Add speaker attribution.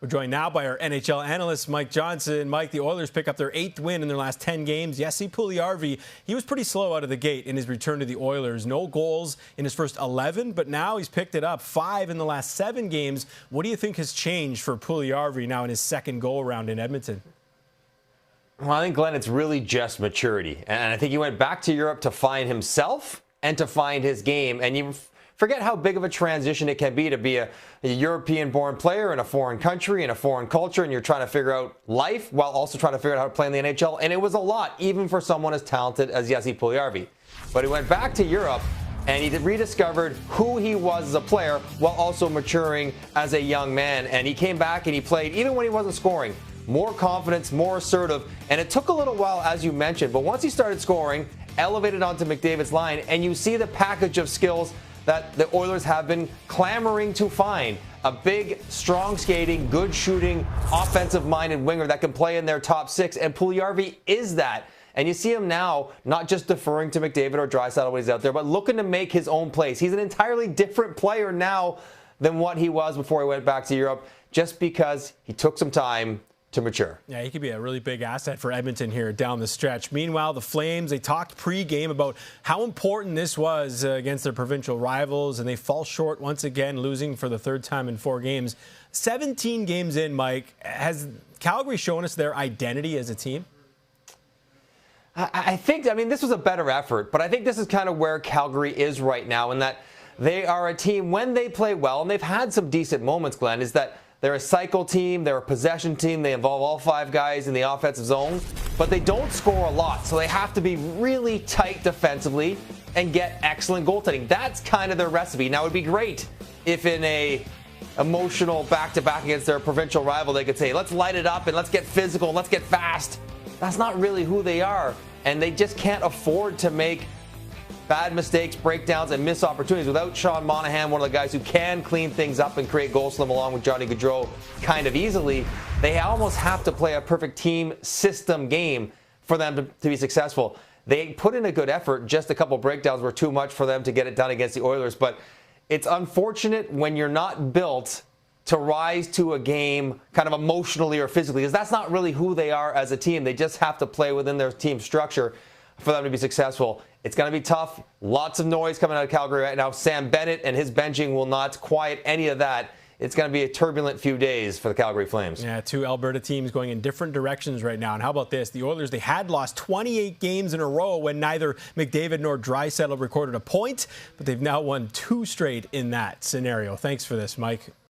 Speaker 1: We're joined now by our NHL analyst, Mike Johnson. Mike, the Oilers pick up their 8th win in their last 10 games. Jesse Puljujarvi, he was pretty slow out of the gate in his return to the Oilers. No goals in his first 11, but now he's picked it up 5 in the last 7 games. What do you think has changed for Puljujarvi now in his second go-around in Edmonton?
Speaker 2: Well, I think, Glenn, it's really just maturity. And I think he went back to Europe to find himself and to find his game. And you forget how big of a transition it can be to be a European-born player in a foreign country, in a foreign culture, and you're trying to figure out life while also trying to figure out how to play in the NHL. And it was a lot, even for someone as talented as Jesse Puljujarvi. But he went back to Europe, and he rediscovered who he was as a player while also maturing as a young man. And he came back and he played, even when he wasn't scoring, more confidence, more assertive. And it took a little while, as you mentioned, but once he started scoring, elevated onto McDavid's line, and you see the package of skills that the Oilers have been clamoring to find. A big, strong skating, good shooting, offensive-minded winger that can play in their top 6, and Puljujarvi is that. And you see him now not just deferring to McDavid or Draisaitl when he's out there, but looking to make his own plays. He's an entirely different player now than what he was before he went back to Europe, just because he took some time to mature.
Speaker 1: Yeah, he could be a really big asset for Edmonton here down the stretch. Meanwhile, the Flames, they talked pre-game about how important this was against their provincial rivals, and they fall short once again, losing for the 3rd time in 4 games. 17 games in, Mike, has Calgary shown us their identity as a team?
Speaker 2: I think, this was a better effort, but I think this is kind of where Calgary is right now, in that they are a team, when they play well, and they've had some decent moments, Glenn, is that they're a cycle team, they're a possession team, they involve all 5 guys in the offensive zone, but they don't score a lot, so they have to be really tight defensively and get excellent goaltending. That's kind of their recipe. Now, it would be great if in a emotional back-to-back against their provincial rival, they could say, let's light it up and let's get physical and let's get fast. That's not really who they are, and they just can't afford to make bad mistakes, breakdowns, and missed opportunities. Without Sean Monahan, one of the guys who can clean things up and create goals for them along with Johnny Gaudreau kind of easily, they almost have to play a perfect team system game for them to be successful. They put in a good effort. Just a couple breakdowns were too much for them to get it done against the Oilers. But it's unfortunate when you're not built to rise to a game kind of emotionally or physically, because that's not really who they are as a team. They just have to play within their team structure for them to be successful. It's going to be tough. Lots of noise coming out of Calgary right now. Sam Bennett and his benching will not quiet any of that. It's going to be a turbulent few days for the Calgary Flames.
Speaker 1: Yeah, 2 Alberta teams going in different directions right now. And how about this? The Oilers, they had lost 28 games in a row when neither McDavid nor Draisaitl recorded a point, but they've now won 2 straight in that scenario. Thanks for this, Mike.